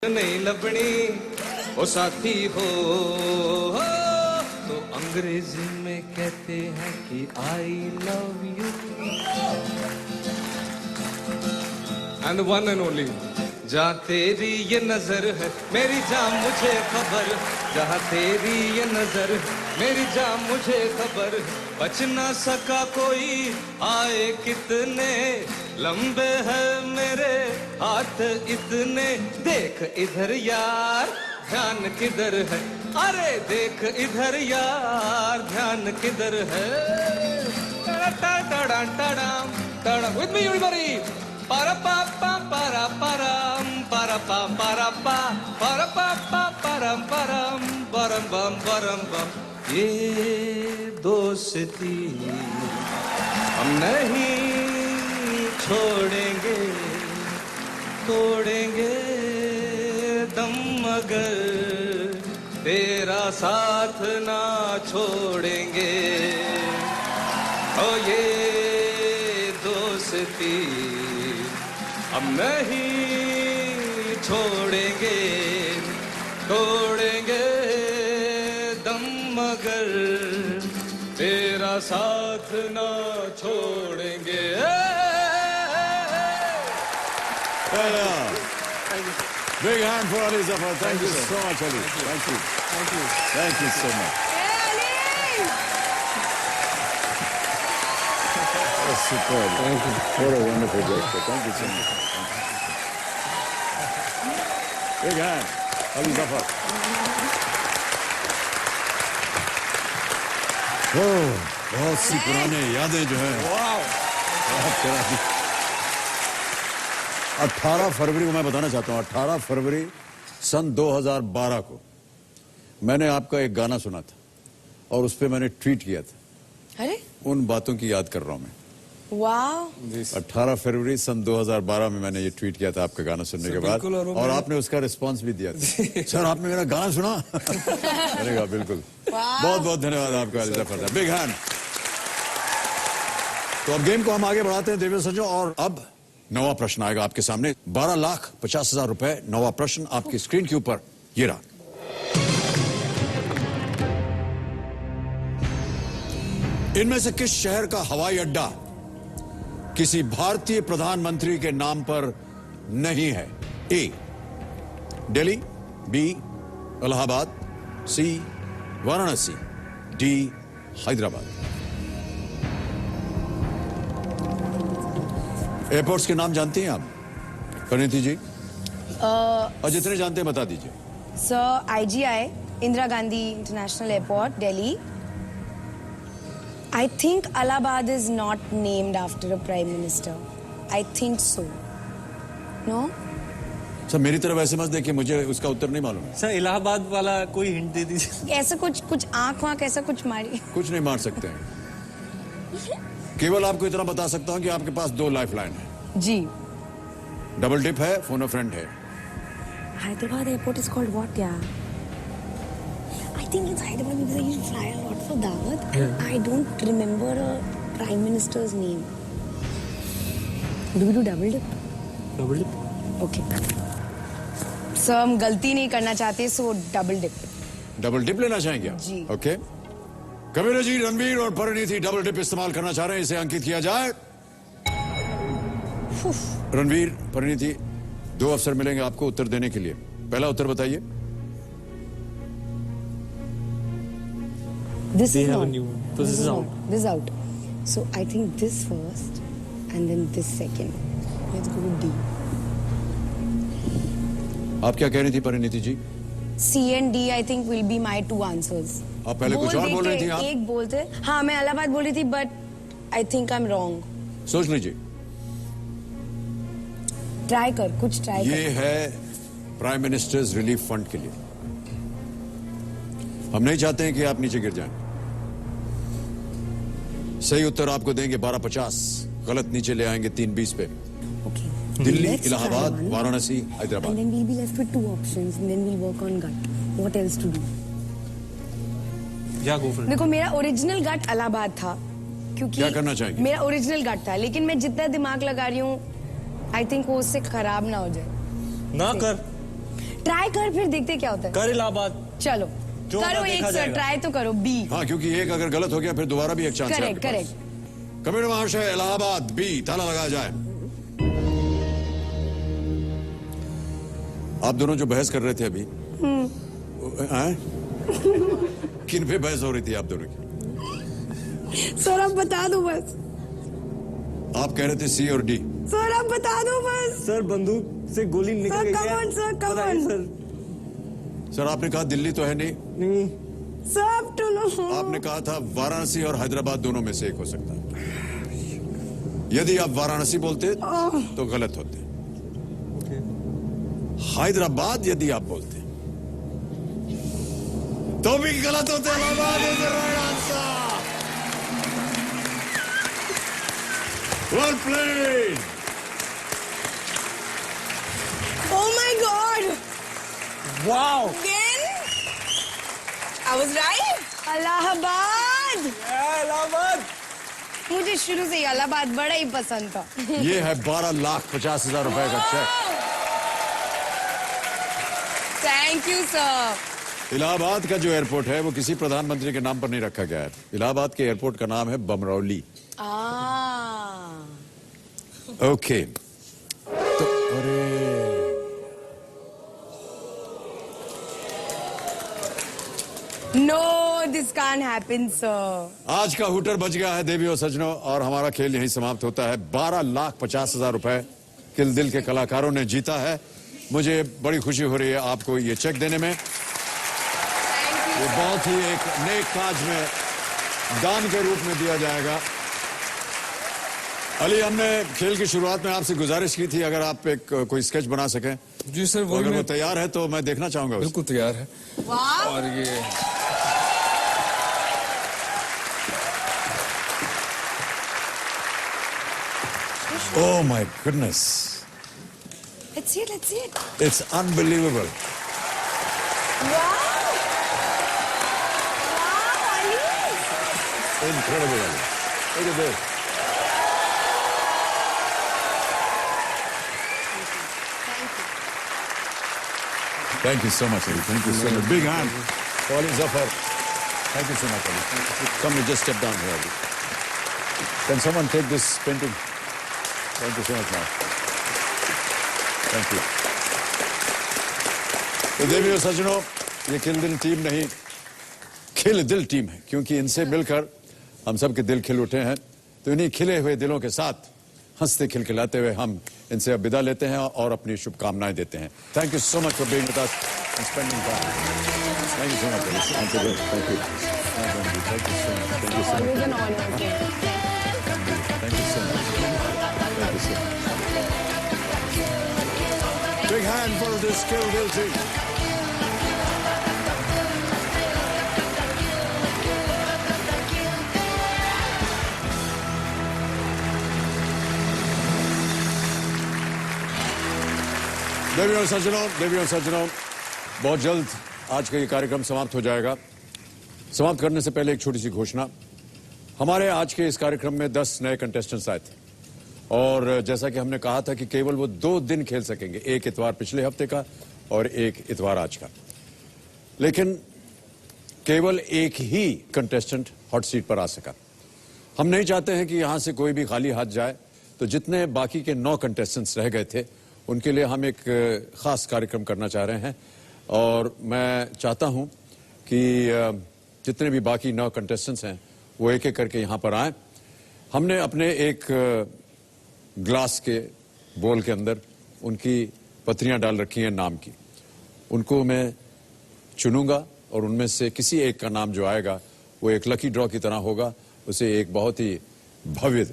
नहीं लबनी ओ साथी हो तो अंग्रेजी में कहते हैं कि I love you and one and only जहाँ तेरी ये नजर है मेरी जान मुझे खबर जहाँ तेरी ये नजर मेरी जान मुझे खबर बच ना सका कोई आए कितने लंबे हैं मेरे हाथ इतने देख इधर यार ध्यान किधर है अरे देख इधर यार ध्यान किधर है with me everybody para pa pa para param para pa para pa para pa pa param param param bam param bam ये दोस्ती हम नहीं छोड़ेंगे तोड़ेंगे दम मगर तेरा साथ ना छोड़ेंगे ओ ये दोस्ती हम नहीं छोड़ेंगे तोड़ेंगे दम मगर तेरा साथ ना छोड़ेंगे Big hand for Ali Zafar. Thank you so much, Ali. Thank you. Thank you. Thank you so much. That's superb. Thank you. What a wonderful gesture. Thank you so much. Big hand, Ali Zafar. Oh, बहुत सी पुराने यादें जो हैं। बहुत पुरानी। 18 फरवरी को मैं बताना चाहता हूँ 18 फरवरी सन 2012 को मैंने आपका एक गाना सुना था और उस पर मैंने ट्वीट किया था। अरे उन बातों की याद कर रहा हूँ मैं। वाह 18 फरवरी सन 2012 में मैंने ये ट्वीट किया था आपका गाना सुनने के बाद और आपने उसका रिस्पांस भी दिया था। सर आपने मेरा गाना सुना? मैंने कहा बिल्कुल। बहुत बहुत धन्यवाद आपका अली ज़फ़र साहब। Big hand. तो अब गेम को हम आगे बढ़ाते हैं देवेंद्र सज्जो और अब नवा प्रश्न आएगा आपके सामने। 12,50,000 रुपए नवा प्रश्न आपकी स्क्रीन के ऊपर ये रहा। इनमें से किस शहर का हवाई अड्डा किसी भारतीय प्रधानमंत्री के नाम पर नहीं है? ए दिल्ली, बी इलाहाबाद, सी वाराणसी, डी हैदराबाद। एयरपोर्ट्स के नाम जानती हैं आप परिणीति जी? और जितने जानते हैं बता दीजिए। Sir IGI Indira Gandhi international airport Delhi. I think Allahabad is not named after a prime minister. I think so. No? Sir मेरी तरफ ऐसे मत देखिए, मुझे उसका उत्तर नहीं मालूम है। सर इलाहाबाद वाला कोई हिंट दे दीजिए। ऐसा कुछ आंख वाँख ऐसा कुछ मारी। कुछ नहीं मार सकते हैं। केवल आपको इतना बता सकता हूं कि आपके पास 2 लाइफलाइन है। जी। डबल टिप है, फोन अ फ्रेंड है। Hyderabad airport is called what, yeah? I think it's Hyderabad because I used to fly a lot for Dawat. And I don't remember a prime minister's name. Do we do double dip? Double dip. Okay. Sir हम गलती नहीं करना चाहते so double dip. Double dip लेना चाहेंगे आप? जी। Okay. Kabir ji, Ranveer और परिणीति डबल टिप इस्तेमाल करना चाह रहे हैं, इसे अंकित किया जाए। रणवीर, परिणीति 2 अवसर मिलेंगे आपको उत्तर देने के लिए। पहला उत्तर बताइए। This They is have a not. new one. So this is out. This is out. So I think this first and then this second. Let's go with D. आप क्या कह रही थी परिणीति जी? C and D I think will be my 2 answers. आप पहले कुछ और बोल रही थी आप? एक बोलते हाँ मैं इलाहाबाद बोल रही थी but I think I'm wrong. सोच लीजिए। ट्राई कर कुछ ट्राई ये कर। है प्राइम मिनिस्टर्स रिलीफ फंड के लिए। हम नहीं चाहते हैं कि आप नीचे गिर जाएं। सही उत्तर आपको देंगे 12,50, गलत नीचे ले आएंगे 3,20 पे। Okay. Delhi, Let's try Allahabad, one. Varanasi, Hyderabad. And then we'll be left with 2 options and then we'll work on gut. What else to do? या गो फॉर इट। देखो मेरा ओरिजिनल गट इलाहाबाद था क्योंकि क्या करना चाहेंगे? मेरा ओरिजिनल गट था लेकिन मैं जितना दिमाग लगा रही हूँ आई थिंक वो उससे खराब ना हो जाए। ना कर। ट्राई कर फिर देखते क्या होता है। कर इलाहाबाद। चलो जो करो होगा एक देखा सर जाएगा। ट्राई तो करो बी। हाँ, क्योंकि एक अगर गलत हो गया फिर दोबारा भी एक चांस है करेक्ट आपके पास। करेक्ट। कमेंट महाशय इलाहाबाद बी, ताला लगाया जाए। आप दोनों जो बहस कर रहे थे अभी, हैं? किन पे बहस हो रही थी आप दोनों की? सर आप बता दो बस। आप कह रहे थे सी और डी। सर आप बता दो बस। सर बंदूक से गोली निकल सर गई come है। on, sir, come बताइए on. सर। सर आपने कहा दिल्ली तो है नहीं, नहीं। सब टू नो। आपने कहा था वाराणसी और हैदराबाद दोनों में से एक हो सकता है। यदि आप वाराणसी बोलते तो गलत होते, हैदराबाद यदि आप बोलते तो भी गलत होते। Allahabad is the right answer. Well played. Oh my God! Wow. Again? I was right. Allahabad. Allahabad. मुझे शुरू से ही इलाहाबाद बड़ा ही पसंद था। ये है 12,50,000 रुपए का cheque. Thank you sir. Allahabad का जो एयरपोर्ट है वो किसी प्रधानमंत्री के नाम पर नहीं रखा गया है। इलाहाबाद के एयरपोर्ट का नाम है बमरौली। ओके, तो अरे no this can't happen sir. आज का हुटर बच गया है देवी और सज्जनों, और हमारा खेल यहीं समाप्त होता है। 12,50,000 रुपए किल दिल के कलाकारों ने जीता है। मुझे बड़ी खुशी हो रही है आपको ये चेक देने में। ये बहुत ही एक नेक काज में दान के रूप में दिया जाएगा। अली, हमने खेल की शुरुआत में आपसे गुजारिश की थी अगर आप एक कोई स्केच बना सकें। जी सर, तो अगर वो तैयार है तो मैं देखना चाहूंगा उसे। बिल्कुल तैयार है। वाह। और ये Oh my goodness, Let's see it, let's see it. it's unbelievable. Wow. Wow, Ali. Incredible, Ali. Look at this. Thank you so much, Ali. Thank you so much. Big hand for Ali Zafar. Thank you so much, Ali. Come, you just step down here, Ali. Can someone take this painting? Thank you so much, man. Thank you. तो देवी और सज्जनों, ये खिल दिल team नहीं, खिल दिल team है, क्योंकि इनसे मिलकर हम सब के दिल खिल उठे हैं। तो इन्हीं खिले हुए दिलों के साथ हंसते खिलखिलाते हुए हम इनसे अब विदा लेते हैं और अपनी शुभकामनाएं देते हैं। Thank you so much for being with us and spending time. Thank you so much. Thank you. Thank you so much. Thank you so much. Always an honor. Thank you so much. Thank you so much. Big hand for this Kill Bill team. देवियों और सज्जनों, बहुत जल्द आज का ये कार्यक्रम समाप्त हो जाएगा। समाप्त करने से पहले एक छोटी सी घोषणा। हमारे आज के इस कार्यक्रम में 10 नए कंटेस्टेंट्स आए थे और जैसा कि हमने कहा था कि केवल वो 2 दिन खेल सकेंगे, एक इतवार पिछले हफ्ते का और एक इतवार आज का। लेकिन केवल एक ही कंटेस्टेंट हॉट सीट पर आ सका। हम नहीं चाहते हैं कि यहां से कोई भी खाली हाथ जाए, तो जितने बाकी के 9 कंटेस्टेंट्स रह गए थे उनके लिए हम एक खास कार्यक्रम करना चाह रहे हैं और मैं चाहता हूं कि जितने भी बाकी 9 कंटेस्टेंट्स हैं वो एक एक करके यहां पर आए। हमने अपने एक ग्लास के बोल के अंदर उनकी पत्रियां डाल रखी हैं नाम की। उनको मैं चुनूंगा और उनमें से किसी एक का नाम जो आएगा वो एक लकी ड्रॉ की तरह होगा, उसे एक बहुत ही भव्य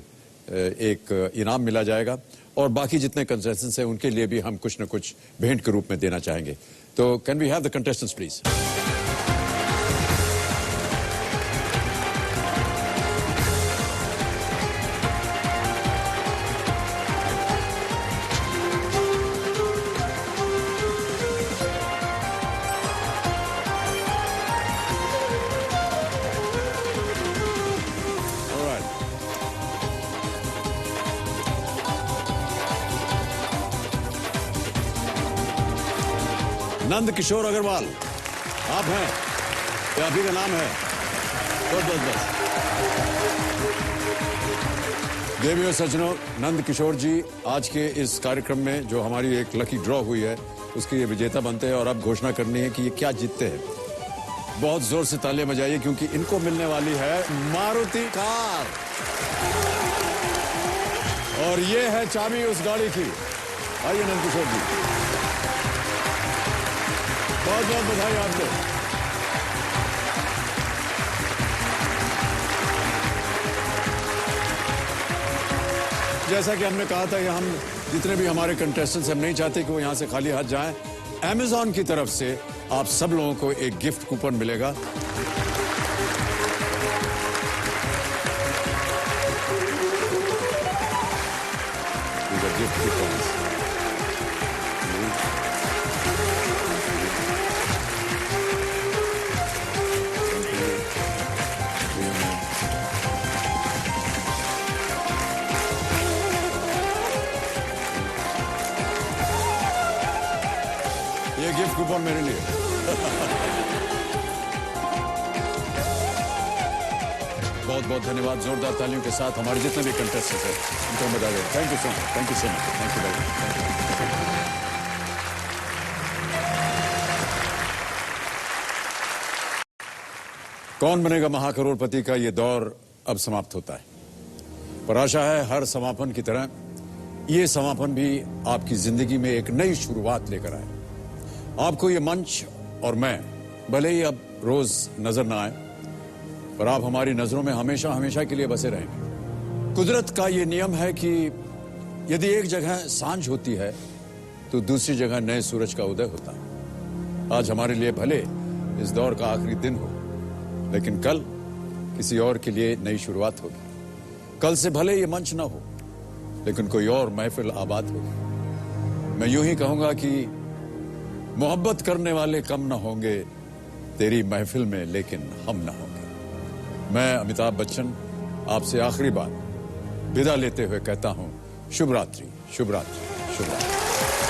एक इनाम मिला जाएगा और बाकी जितने कंटेस्टेंट्स हैं उनके लिए भी हम कुछ न कुछ भेंट के रूप में देना चाहेंगे। तो can we have the contestants please. Nand Kishore Agarwal, आप हैं, क्या आप ही का नाम है? बस। देवियों सज्जनों, नंद किशोर जी आज के इस कार्यक्रम में जो हमारी एक लकी ड्रॉ हुई है उसके ये विजेता बनते हैं और अब घोषणा करनी है कि ये क्या जीतते हैं। बहुत जोर से तालियां बजाइए क्योंकि इनको मिलने वाली है मारुति कार और ये है चाबी उस गाड़ी की। आइए नंद किशोर जी, बहुत बहुत बधाई आपको। जैसा कि हमने कहा था कि हम जितने भी हमारे कंटेस्टेंट्स, हम नहीं चाहते कि वो यहां से खाली हाथ जाएं। Amazon की तरफ से आप सब लोगों को एक गिफ्ट कूपन मिलेगा। गिफ्ट कूपन ये गिफ्ट कूपन मेरे लिए। बहुत बहुत धन्यवाद। जोरदार तालियों के साथ हमारे जितने भी कंटेस्टेंट्स हैं उनको बता दें। Thank you so much, thank you so much, thank you very much. कौन बनेगा महाकरोड़पति का ये दौर अब समाप्त होता है, पर आशा है हर समापन की तरह ये समापन भी आपकी जिंदगी में एक नई शुरुआत लेकर आए। आपको ये मंच और मैं भले ही अब रोज नजर ना आए, पर आप हमारी नजरों में हमेशा हमेशा के लिए बसे रहेंगे। कुदरत का ये नियम है कि यदि एक जगह सांझ होती है तो दूसरी जगह नए सूरज का उदय होता है। आज हमारे लिए भले इस दौर का आखिरी दिन हो, लेकिन कल किसी और के लिए नई शुरुआत होगी। कल से भले ये मंच ना हो, लेकिन कोई और महफिल आबाद होगी। मैं यूं ही कहूंगा कि मोहब्बत करने वाले कम ना होंगे तेरी महफिल में, लेकिन हम ना होंगे। मैं अमिताभ बच्चन आपसे आखिरी बार विदा लेते हुए कहता हूं शुभ रात्रि, शुभ रात्रि, शुभ रात्रि।